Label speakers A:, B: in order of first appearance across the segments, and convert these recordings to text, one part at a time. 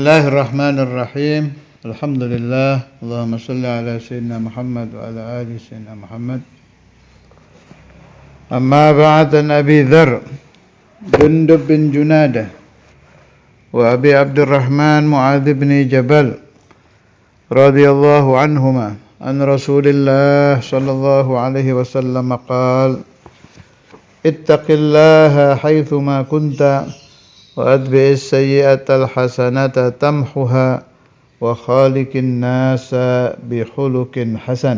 A: Bismillahirrahmanirrahim. Alhamdulillah. Allahumma salli ala sayyidina Muhammad wa ala ali sayyidina Muhammad. Amma ba'd, an Abi Dzar Jundub bin Junadah wa Abi Abdurrahman Mu'adz bin Jabal radhiyallahu anhuma an Rasulillah sallallahu alaihi wasallam qala ittaqillaha haitsu ma kunta وأتبع السيئة الحسنة تمحها وخالق الناس بخلق حسن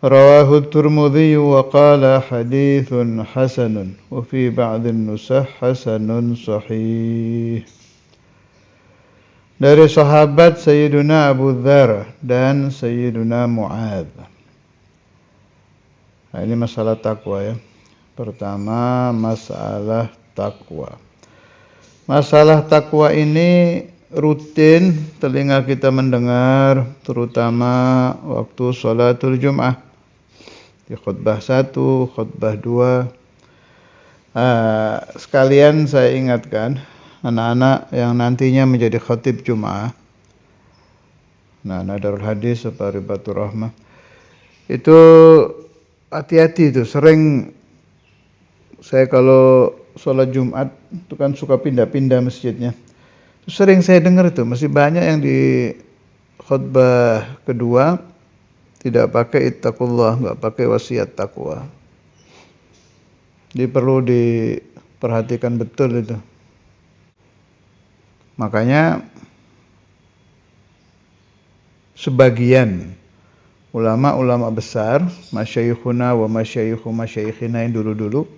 A: رواه الترمذي وقال حديث حسن وفي بعض النسخ حسن صحيح. Dari sahabat Sayyiduna Abu Dzar dan Sayyiduna Mu'adz. Nah, ini masalah takwa ya. Pertama, masalah takwa. Masalah takwa ini rutin telinga kita mendengar, terutama waktu sholatul Jum'ah. Di khutbah 1, khutbah 2. Sekalian saya ingatkan anak-anak yang nantinya menjadi khatib Jum'ah. Nah, Darul Hadis atau Ribatul Rahmah. Itu hati-hati itu, sering saya kalau sholat Jumat itu kan suka pindah-pindah masjidnya. Sering saya dengar itu, masih banyak yang di khutbah kedua tidak pakai ittaqullah, enggak pakai wasiat takwa. Jadi perlu diperhatikan betul itu. Makanya sebagian ulama-ulama besar, masyayikhuna wa masyayikhu masyayikhina yang dulu-dulu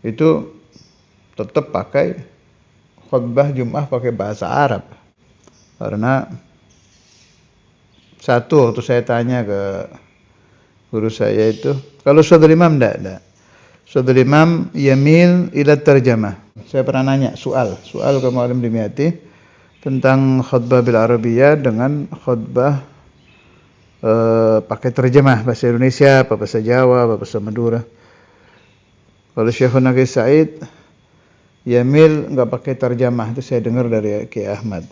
A: itu tetap pakai khutbah Jum'ah pakai bahasa Arab. Karena satu waktu saya tanya ke guru saya itu, kalau Saudara Imam enggak. Saudara Imam yamil ila tarjamah. Saya pernah nanya soal ke Muallim Dimyati tentang khutbah bil Arabiyah dengan khutbah pakai terjemah bahasa Indonesia, bahasa Jawa, bahasa Madura. Kalau Syekhuna Qais Said yamil enggak pakai terjemah, itu saya dengar dari Ki Ahmad.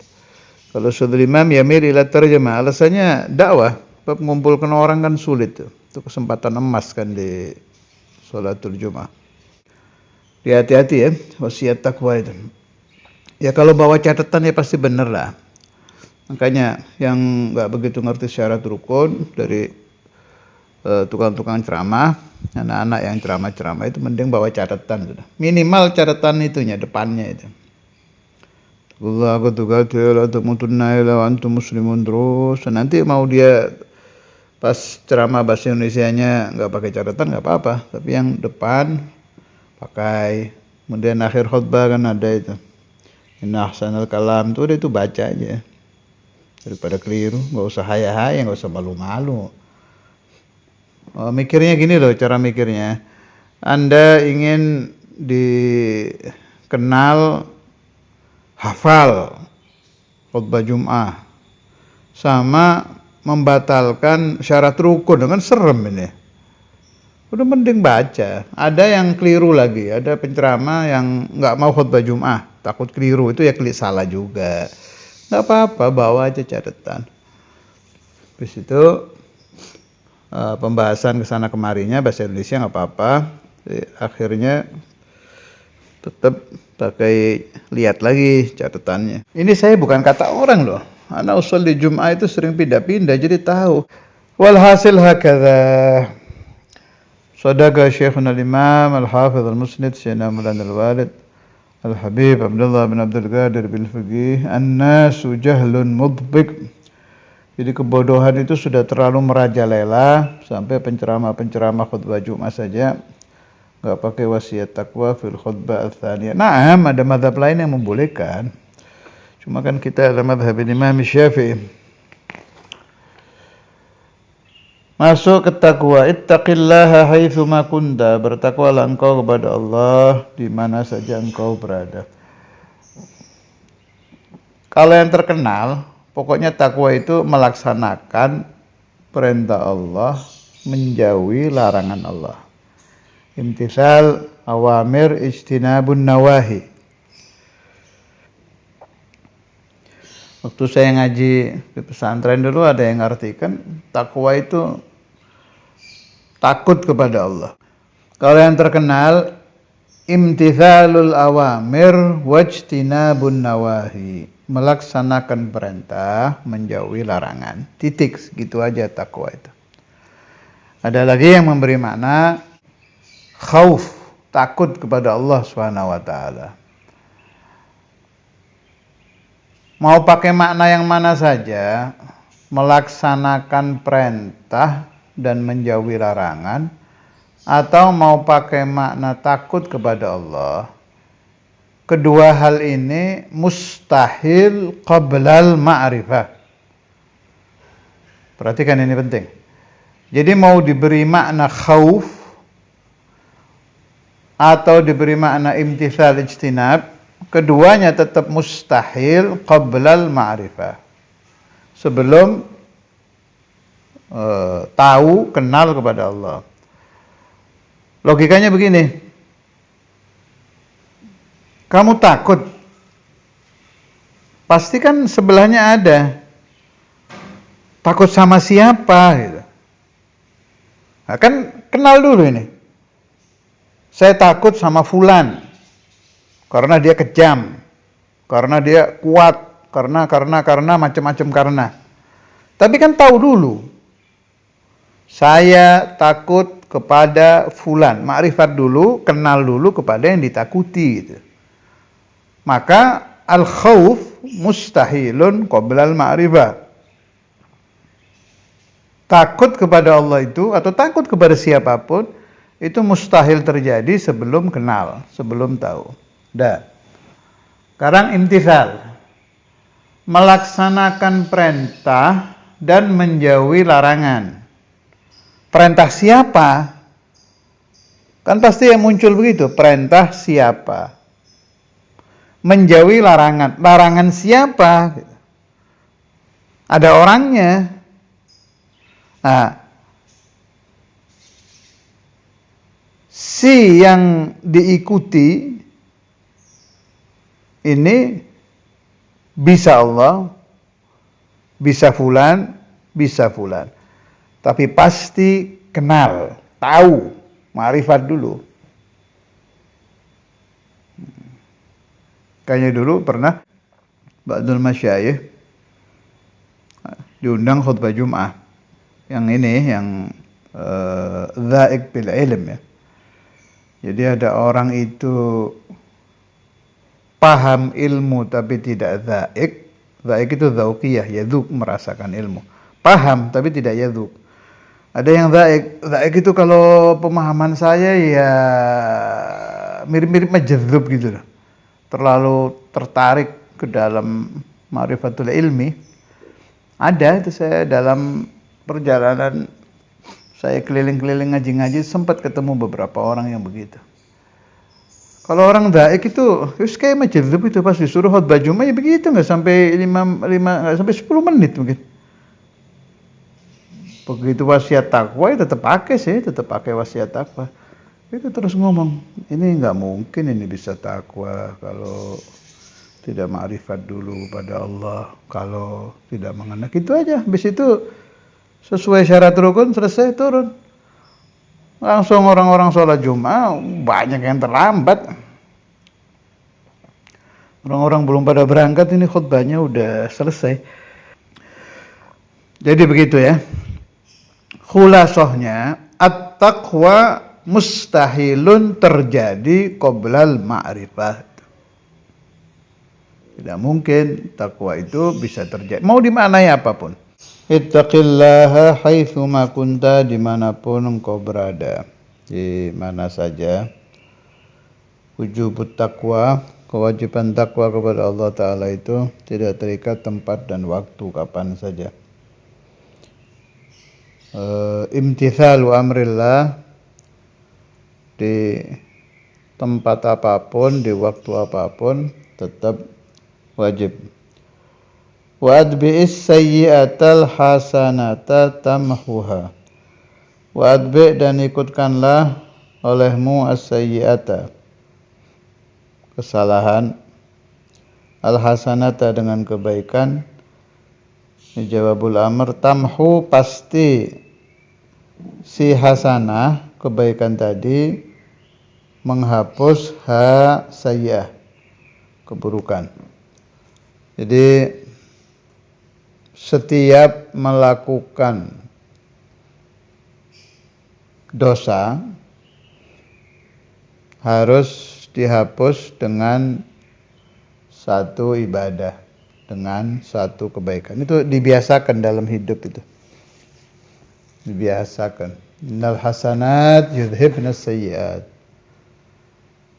A: Kalau Saudara Imam yamil ila terjemah, alasannya dakwah, mengumpulkan orang kan sulit tuh. Itu kesempatan emas kan di sholatul Jumat. Hati-hati ya, wasiat takwa itu. Ya kalau bawa catatan ya pasti benar lah. Makanya yang enggak begitu ngerti syarat rukun dari tukang-tukang ceramah, anak-anak yang ceramah-ceramah itu mending bawa catatan sudah. Minimal catatan itunya depannya itu. Allah qatuqatil atumutunna ila antum muslimun terus. Nanti mau dia pas ceramah bahasa Indonesianya enggak pakai catatan enggak apa-apa, tapi yang depan pakai. Kemudian akhir khutbah kan ada itu. Inna ahsanal kalam itu baca aja. Daripada keliru, enggak usah haya-haya, enggak usah malu-malu. Mikirnya gini loh, cara mikirnya. Anda ingin dikenal hafal khutbah Jum'ah sama membatalkan syarat rukun, dengan serem ini. Udah mending baca. Ada yang keliru lagi, ada penceramah yang enggak mau khutbah Jum'ah, takut keliru, itu ya salah juga. Enggak apa-apa, bawa aja catatan. Habis itu pembahasan kesana kemarinya bahasa Indonesia nggak apa-apa. Akhirnya tetap pakai lihat lagi catatannya. Ini saya bukan kata orang loh. Anak usul di Jum'ah itu sering pindah-pindah jadi tahu. Walhasil hakadha. Sadaqa Syekhuna al-Imam al-Hafidh al-Musnid Sayyidina Maulana al-Walid Al-Habib Abdullah bin Abdul Qadir bil Fiqih an-nasu jahlun mudbik. Jadi kebodohan itu sudah terlalu merajalela sampai penceramah khutbah Jumat saja enggak pakai wasiat takwa fil khutbah ats-tsaniyah. Nah, ada mazhab lain yang membolehkan. Cuma kan kita ada mazhab Imam Syafi'i. Masuk ke takwa, ittaqillaha haitsu ma kunta, bertakwalah engkau kepada Allah di mana saja engkau berada. Kalau yang terkenal, pokoknya takwa itu melaksanakan perintah Allah, menjauhi larangan Allah. Imtithal awamir ijtinabun nawahi. Waktu saya ngaji di pesantren dulu ada yang ngartikan takwa itu takut kepada Allah. Kalau yang terkenal imtithalul awamir wajtinabun nawahi, melaksanakan perintah, menjauhi larangan. Titik, segitu aja takwa itu. Ada lagi yang memberi makna khauf, takut kepada Allah Subhanahu wa taala. Mau pakai makna yang mana saja, melaksanakan perintah dan menjauhi larangan, atau mau pakai makna takut kepada Allah, kedua hal ini mustahil qablal ma'rifah. Perhatikan, ini penting. Jadi mau diberi makna khauf atau diberi makna imtithal ijtinab, keduanya tetap mustahil qablal ma'rifah. Sebelum tahu, kenal kepada Allah. Logikanya begini. Kamu takut, pasti kan sebelahnya ada. Takut sama siapa gitu. Nah, kan kenal dulu ini. Saya takut sama fulan karena dia kejam, karena dia kuat, karena macam-macam karena. Tapi kan tahu dulu. Saya takut kepada fulan, makrifat dulu, kenal dulu kepada yang ditakuti gitu. Maka al-khauf mustahilun qoblal ma'rifah. Takut kepada Allah itu atau takut kepada siapapun itu mustahil terjadi sebelum kenal, sebelum tahu. Dah. Sekarang imtithal. Melaksanakan perintah dan menjauhi larangan. Perintah siapa? Kan pasti yang muncul begitu, perintah siapa? Menjauhi larangan. Larangan siapa? Ada orangnya. Nah, si yang diikuti ini bisa Allah, bisa fulan, bisa fulan. Tapi pasti kenal, tahu, ma'rifat dulu. Kayaknya dulu pernah ba'dul masyayikh diundang khutbah Jum'ah. Yang ini, yang dhaik bil ilm ya. Jadi ada orang itu paham ilmu tapi tidak dhaik. Dhaik itu dzauqiyah, yadzuq, merasakan ilmu. Paham tapi tidak yadzuq. Ada yang dhaik itu kalau pemahaman saya ya mirip-mirip majdzub gitu loh. Terlalu tertarik ke dalam ma'rifatul ilmi. Ada itu, saya dalam perjalanan saya keliling-keliling ngaji-ngaji sempat ketemu beberapa orang yang begitu. Kalau orang dhaik itu kayak majdzub itu, pas disuruh khutbah Jumat ya begitu, nggak sampai 10 menit mungkin. Begitu wasiat takwa ya tetap pakai wasiat takwa. Itu terus ngomong, ini nggak mungkin ini bisa takwa kalau tidak ma'rifat dulu pada Allah, kalau tidak mengenal. Gitu aja. Habis itu sesuai syarat rukun selesai, turun. Langsung orang-orang sholat Jumat banyak yang terlambat. Orang-orang belum pada berangkat, ini khutbahnya udah selesai. Jadi begitu ya. Khulasahnya at-taqwa mustahilun terjadi qoblal ma'rifah. Tidak mungkin takwa itu bisa terjadi, mau dimaknai apapun. Ittaqillaha haitsuma kunta, dimanapun engkau berada, di mana saja. Wujubut taqwa, kewajiban takwa kepada Allah Ta'ala itu tidak terikat tempat dan waktu, kapan saja. Imtithalu amrillah, di tempat apapun, di waktu apapun tetap wajib. Wa adbi'is sayyi'atal hasanata tamhuha. Wa adbi', dan ikutkanlah olehmu as-sayyi'ata, kesalahan, al hasanata, dengan kebaikan, Ini jawabul amr, tamhu pasti si hasanah kebaikan tadi menghapus sayyi'ah keburukan. Jadi setiap melakukan dosa harus dihapus dengan satu ibadah, dengan satu kebaikan. Itu dibiasakan dalam hidup itu. Dibiasakan. Innal hasanat yudhibnas sayyi'at.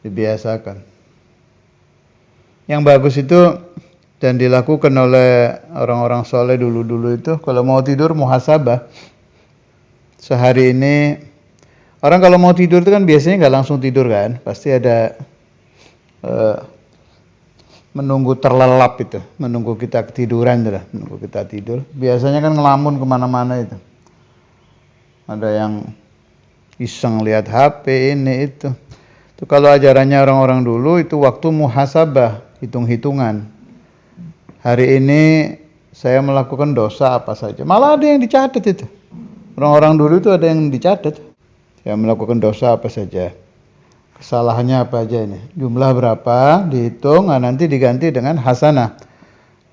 A: Dibiasakan. Yang bagus itu dan dilakukan oleh orang-orang soleh dulu-dulu itu, kalau mau tidur muhasabah. Sehari ini orang kalau mau tidur itu kan biasanya nggak langsung tidur kan, pasti ada menunggu terlelap itu, menunggu kita ketiduran lah, menunggu kita tidur. Biasanya kan ngelamun kemana-mana itu. Ada yang iseng lihat HP ini itu. Itu kalau ajarannya orang-orang dulu itu waktu muhasabah, hitung-hitungan. Hari ini saya melakukan dosa apa saja. Malah ada yang dicatat itu. Orang-orang dulu itu ada yang dicatat. Saya melakukan dosa apa saja. Kesalahannya apa aja ini. Jumlah berapa dihitung, nanti diganti dengan hasanah.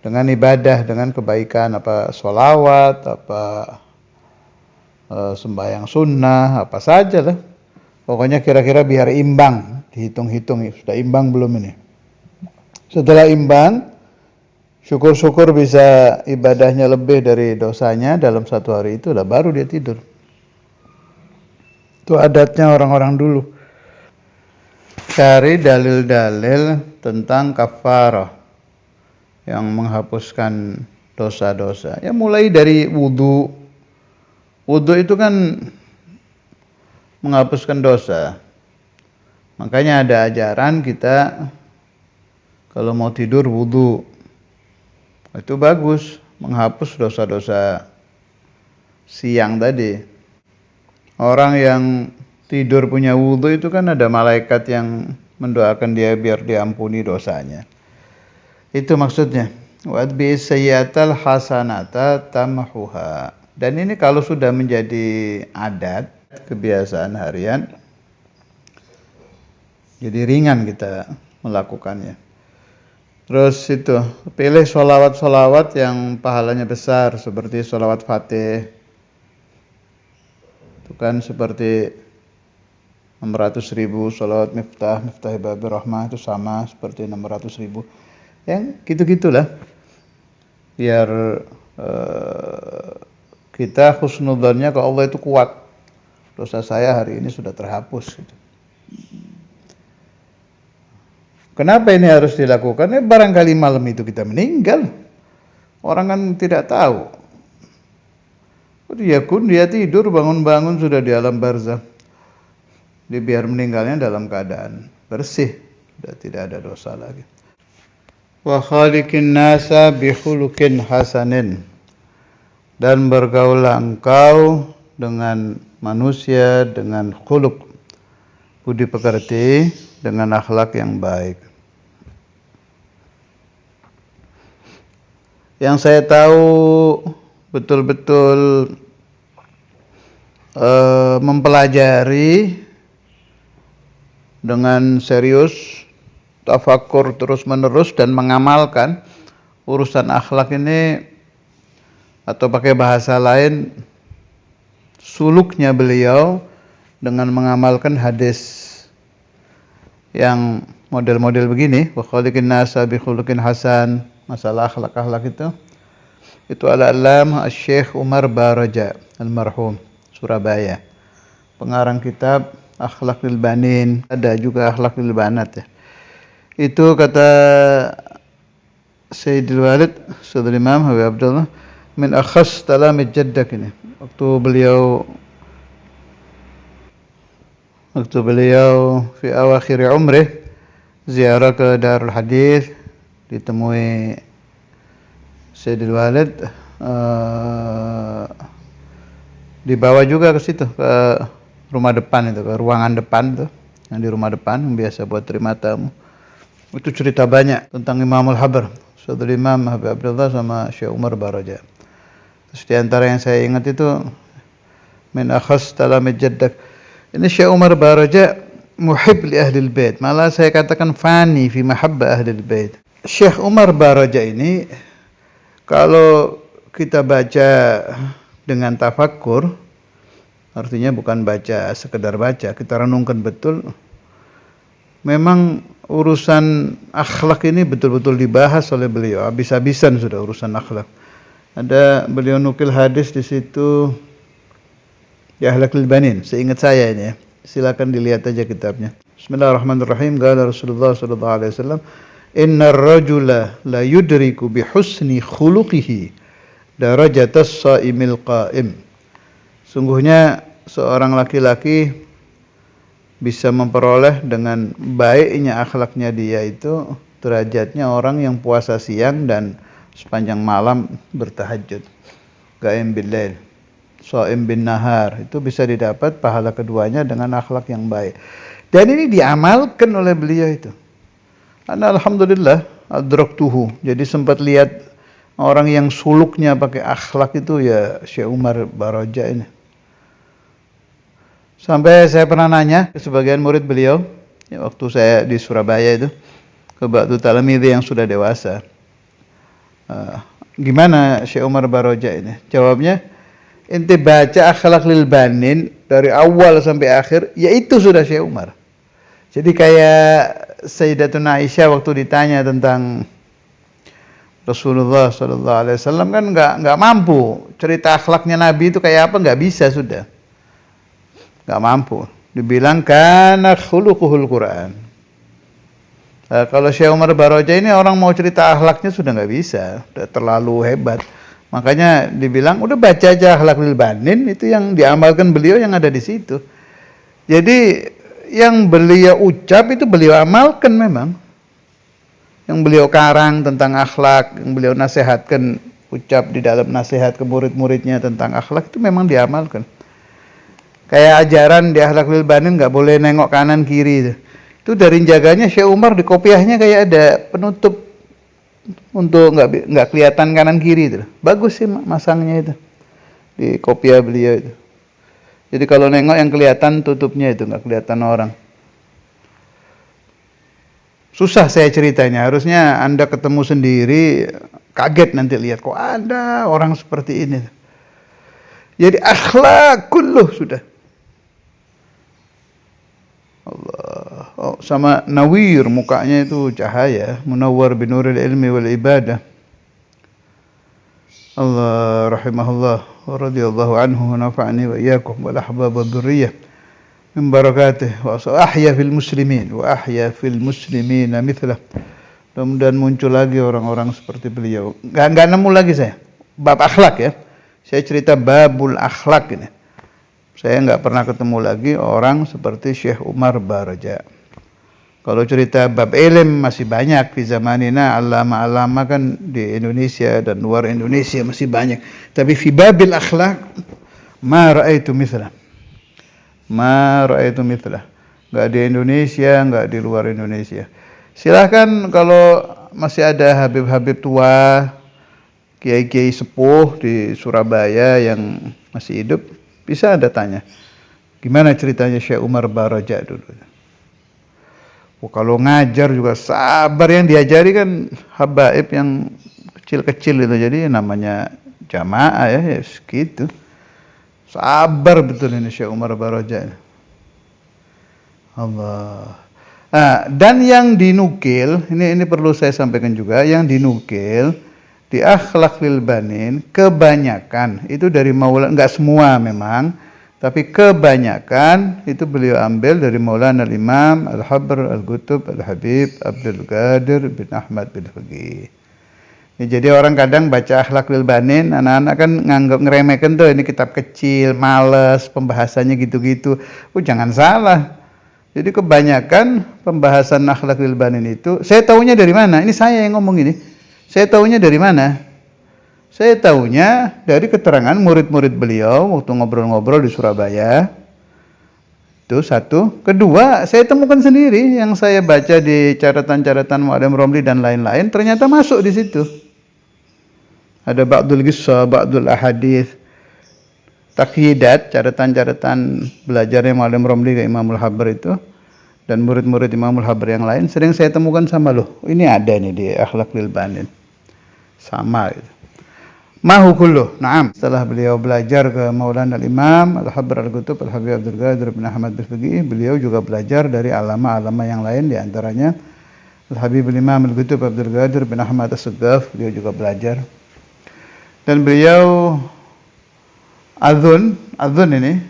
A: Dengan ibadah, dengan kebaikan, apa sholawat, apa sembahyang sunnah, apa saja lah. Pokoknya kira-kira biar imbang, dihitung-hitung. Sudah imbang belum ini? Setelah imbang, syukur-syukur bisa ibadahnya lebih dari dosanya dalam satu hari itu, lah baru dia tidur. Itu adatnya orang-orang dulu. Cari dalil-dalil tentang kafarah yang menghapuskan dosa-dosa. Ya mulai dari wudu. Wudu itu kan menghapuskan dosa. Makanya ada ajaran kita kalau mau tidur wudu. Itu bagus, menghapus dosa-dosa siang tadi. Orang yang tidur punya wudu itu kan ada malaikat yang mendoakan dia biar diampuni dosanya. Itu maksudnya. Wa'adbi sayyatal hasanata tamhuha. Dan ini kalau sudah menjadi adat, kebiasaan harian, jadi ringan kita melakukannya. Terus itu, pilih sholawat-sholawat yang pahalanya besar, seperti sholawat Fatih. Itu kan seperti 600.000, sholawat Miftah Babir Rahmah itu sama seperti 600.000. Yang gitu-gitulah. Biar kita husnudzannya ke Allah itu kuat. Dosa saya hari ini sudah terhapus. Gitu. Kenapa ini harus dilakukan? Barangkali malam itu kita meninggal. Orang kan tidak tahu. Dia tidur, bangun-bangun sudah di alam barzakh. Dia biar meninggalnya dalam keadaan bersih, sudah tidak ada dosa lagi. Wa khaliqin nasa bi khuluqin hasanin. Dan bergaulah engkau dengan manusia dengan khuluq, budi pekerti, dengan akhlak yang baik. Yang saya tahu betul-betul mempelajari dengan serius, tafakur terus-menerus dan mengamalkan urusan akhlak ini, atau pakai bahasa lain, suluknya beliau dengan mengamalkan hadis yang model-model begini, wa khaliqin nasa bi khuluqin hasan, masalah akhlak-akhlak itu al-allamah Syekh Umar Baraja almarhum Surabaya, pengarang kitab Akhlaqul Banin, ada juga Akhlaqul Banat ya. Itu kata Sayyidul Walid Sayyidul Imam Habib Abdullah, min akhas talamid jaddak ini. Waktu beliau fi awakhir umrih ziarah ke Darul Hadis, ditemui Sayyidul Walid, dibawa juga ke situ, ke rumah depan itu, ke ruangan depan tuh, yang di rumah depan yang biasa buat terima tamu. Itu cerita banyak tentang Imamul Habar, Saudara Imam Habib Abdullah sama Syekh Umar Baraja. Terus di antara yang saya ingat itu min akhas dalam jaddak. Ini Syekh Umar Baraja muhib li ahli bait. Malah saya katakan fani fi mahabbah ahli bait. Syekh Umar Baraja ini kalau kita baca dengan tafakkur, artinya bukan baca sekedar baca, kita renungkan betul. Memang urusan akhlak ini betul-betul dibahas oleh beliau, habis-habisan sudah urusan akhlak. Ada beliau nukil hadis di situ ya Akhlaqul Banin, seingat saya ini ya. Silakan dilihat aja kitabnya. Bismillahirrahmanirrahim. Qala Rasulullah sallallahu alaihi wasallam, "Innar rajula la yudriku bi husni khuluqihi darajatas shaimil qa'im." Sungguhnya seorang laki-laki bisa memperoleh dengan baiknya akhlaknya dia itu derajatnya orang yang puasa siang dan sepanjang malam bertahajud. Qaim bil lail, shaim bin nahar, itu bisa didapat pahala keduanya dengan akhlak yang baik. Dan ini diamalkan oleh beliau itu. Ana alhamdulillah adraktuhu. Jadi sempat lihat orang yang suluknya pakai akhlak itu ya Syekh Umar Baraja ini. Sampai saya pernah nanya ke sebagian murid beliau, ya, waktu saya di Surabaya itu, ke Ba'du Talamidhi yang sudah dewasa. Gimana Syekh Umar Baraja ini? Jawabnya, ente baca Akhlaqul Banin dari awal sampai akhir, ya itu sudah Syekh Umar. Jadi kayak Sayyidatuna Aisyah waktu ditanya tentang Rasulullah SAW kan nggak mampu cerita akhlaknya Nabi itu kayak apa, nggak bisa sudah. Gak mampu. Dibilang kana khuluquhul Quran. Kalau Syekh Umar Baraja ini orang mau cerita akhlaknya sudah nggak bisa, udah terlalu hebat. Makanya dibilang udah baca aja Akhlaqul Banin, itu yang diamalkan beliau yang ada di situ. Jadi yang beliau ucap itu beliau amalkan memang. Yang beliau karang tentang akhlak, yang beliau nasihatkan, ucap di dalam nasihat ke murid-muridnya tentang akhlak itu memang diamalkan. Kayak ajaran di Akhlaqul Banin nggak boleh nengok kanan kiri. Itu dari jaganya Syekh Umar di kopiahnya kayak ada penutup untuk nggak kelihatan kanan kiri itu. Bagus sih masangnya itu di kopiah beliau itu. Jadi kalau nengok yang kelihatan tutupnya itu nggak kelihatan orang. Susah saya ceritanya. Harusnya Anda ketemu sendiri, kaget nanti lihat kok ada orang seperti ini. Jadi akhlak kulluh sudah. Allah. Oh, sama nawir mukanya itu cahaya, munawwar binuril ilmi wal ibadah. Allah rahimahullah wa radhiyallahu anhu wa nafa'ani wa iyyakum wal ahbab wad dzurriyyah min barakatihi wa ahya fil muslimin wa ahya fil muslimina mithlah. Mudah-mudahan muncul lagi orang-orang seperti beliau. Enggak nemu lagi saya bab akhlak ya. Saya cerita babul akhlak ini. Saya nggak pernah ketemu lagi orang seperti Syekh Umar Baraja. Kalau cerita bab ilm masih banyak di zamanina, alama-alama kan di Indonesia dan luar Indonesia masih banyak. Tapi fi babil akhlak ma ra'aitu mithlah. Ma ra'aitu mithlah. Nggak di Indonesia, nggak di luar Indonesia. Silahkan kalau masih ada habib-habib tua, kiai-kiai sepuh di Surabaya yang masih hidup, bisa Anda tanya, gimana ceritanya Syekh Umar Baraja dulu? Oh, kalau ngajar juga sabar, yang diajari kan habaib yang kecil-kecil itu, jadi namanya jamaah ya segitu. Sabar betul ini Syekh Umar Baraja. Allah. Nah, dan yang dinukil, ini perlu saya sampaikan juga, yang dinukil di Akhlaqul Banin kebanyakan itu dari Maulana, enggak semua memang, tapi kebanyakan itu beliau ambil dari Maulana Al-Imam Al-Habr Al-Qutb Al-Habib Abdul Qadir bin Ahmad bin Faqih. Ya, jadi orang kadang baca Akhlaqul Banin, anak-anak kan nganggap ngeremehkan tuh ini kitab kecil, males, pembahasannya gitu-gitu. Jangan salah. Jadi kebanyakan pembahasan Akhlaqul Banin itu, saya tahunya dari mana? Ini saya yang ngomong ini. Saya tahunya dari mana? Saya tahunya dari keterangan murid-murid beliau waktu ngobrol-ngobrol di Surabaya. Itu satu. Kedua, saya temukan sendiri yang saya baca di catatan-catatan Mu'alim Romli dan lain-lain, ternyata masuk di situ. ada ba'dul qissah, ba'dul ahadits, taqyidat, catatan-catatan belajarnya Muallim Romli ke Imamul Habr itu dan murid-murid Imamul Habr yang lain sering saya temukan sama loh. Ini ada nih di Akhlaqul Banin. Sama gitu. Mahu kullu. Naam. Setelah beliau belajar ke Maulana Al-Imam Al-Habr Al-Qutub Al-Habib Abdul Qadir bin Ahmad Al-Fiqih, beliau juga belajar dari alama-alama yang lain, di antaranya Al-Habib Al-Imam Al-Qutub Abdul Qadir bin Ahmad As-Suggaf, beliau juga belajar. Dan beliau Adhun ini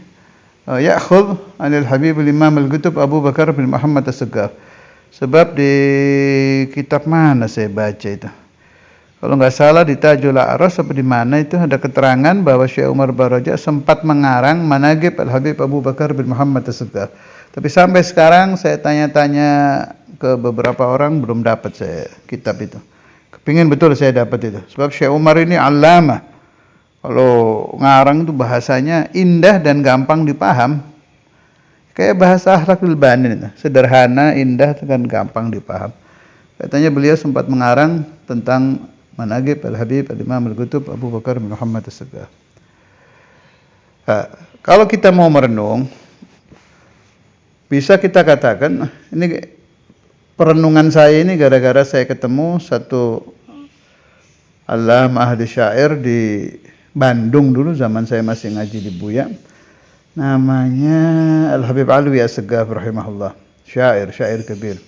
A: ya'khudh 'anil Habib Al-Imam Al-Qutub Abu Bakar bin Muhammad As-Suggaf. Sebab di kitab mana saya baca itu? Kalau nggak salah di Tajul A'ras apa di mana itu ada keterangan bahwa Syekh Umar Baraja sempat mengarang Manaqib Al-Habib Abu Bakar bin Muhammad As-Suggaf. Tapi sampai sekarang saya tanya-tanya ke beberapa orang belum dapat saya kitab itu. Kepingin betul saya dapat itu. Sebab Syekh Umar ini alama. Kalau ngarang itu bahasanya indah dan gampang dipaham. Kayak bahasa Akhlaqul Banin itu. Sederhana, indah dan gampang dipaham. Katanya beliau sempat mengarang tentang Manaqib Al-Habib Al-Imam Al-Qutub Abu Bakar bin Muhammad As-Suggaf. Kalau kita mau merenung, bisa kita katakan ini perenungan saya ini gara-gara saya ketemu satu allamah ahli syair di Bandung dulu zaman saya masih ngaji di Buya. Namanya Al-Habib Alwi As-Suggaf rahimahullah. Syair kabir.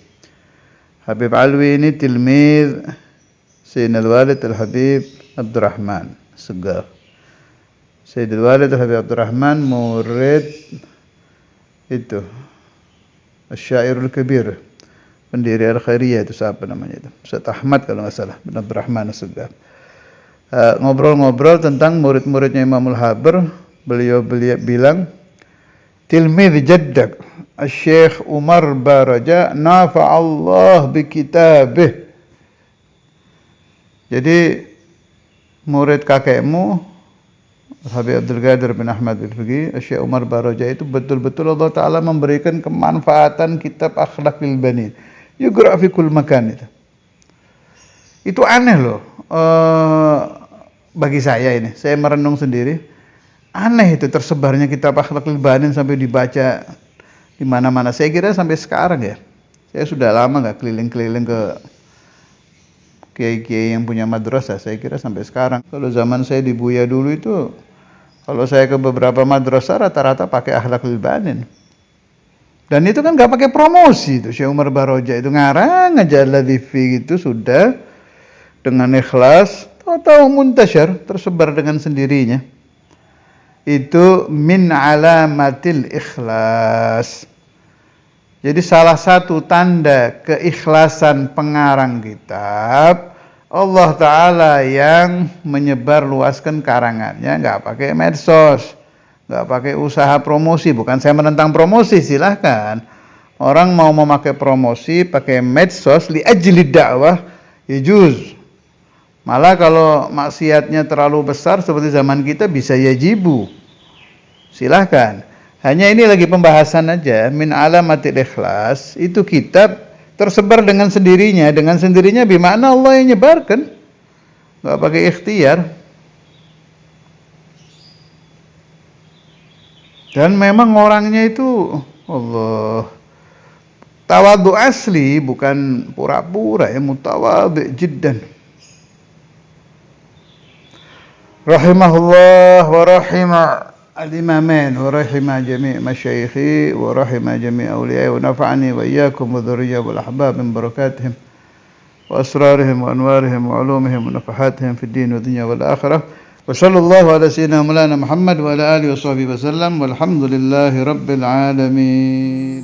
A: Habib Alwi ini tilmid Sayyidina Al-Walid Al-Habib Abdurrahman As-Suggaf. Sayyidina Al-Walid Al-Habib Abdurrahman murid itu Asy-Syairul Kabir, pendiri Al-Khairiyah itu siapa namanya itu? Ustaz Ahmad kalau nggak salah, bin Abdurrahman As-Suggaf. Ngobrol-ngobrol tentang murid-muridnya Imamul Habr, beliau bilang, tilmidh jaddak Syekh Umar Baraja nafa'allah bi kitabih. Jadi murid kakekmu Habib Abdul Qadir bin Ahmad Al-Fiqih, Syekh Umar Baraja itu betul-betul Allah Ta'ala memberikan kemanfaatan kitab Akhlaqul Banin. Yuqra' fi kulli makan itu. Itu aneh loh. Bagi saya ini, saya merenung sendiri. Aneh itu tersebarnya kitab Akhlaqul Banin sampai dibaca di mana-mana. Saya kira sampai sekarang ya. Saya sudah lama nggak keliling-keliling ke kiai-kiai yang punya madrasah. Saya kira sampai sekarang. Kalau zaman saya di Buya dulu itu, kalau saya ke beberapa madrasah rata-rata pakai Akhlaqul Banin. Dan itu kan nggak pakai promosi itu. Syekh Umar Baraja itu ngarang aja Al-Latifi gitu sudah dengan ikhlas, tahu muntasyar, tersebar dengan sendirinya. Itu min alamatil ikhlas. Jadi salah satu tanda keikhlasan pengarang kitab, Allah Ta'ala yang menyebar luaskan karangannya, nggak pakai medsos, nggak pakai usaha promosi. Bukan saya menentang promosi, silahkan. Orang mau memakai promosi, pakai medsos, li ajli dakwah, yajuz. Malah kalau maksiatnya terlalu besar seperti zaman kita bisa yajibu. Silahkan. Hanya ini lagi pembahasan aja. Min alamatil ikhlas. Itu kitab tersebar dengan sendirinya. Dengan sendirinya bimana Allah yang nyebarkan. Gak pakai ikhtiar. Dan memang orangnya itu Allah. Tawadhu asli. Bukan pura-pura ya. Mutawadhi jiddan. Rahimahullah wa rahimah al-imamain wa rahimah jami' masyayikhi wa rahimah jami' awliyai wa nafa'ani wa iyyakum wa dhurriyyah wal ahbab min barakatihim wa asrarihim wa anwarihim wa ulumihim wa nafahatihim fid din wa dunya wal akhirah wa sallallahu ala sayyidina Maulana Muhammad wa ala alihi wa sahbihi wa sallam walhamdulillahi rabbil alamin.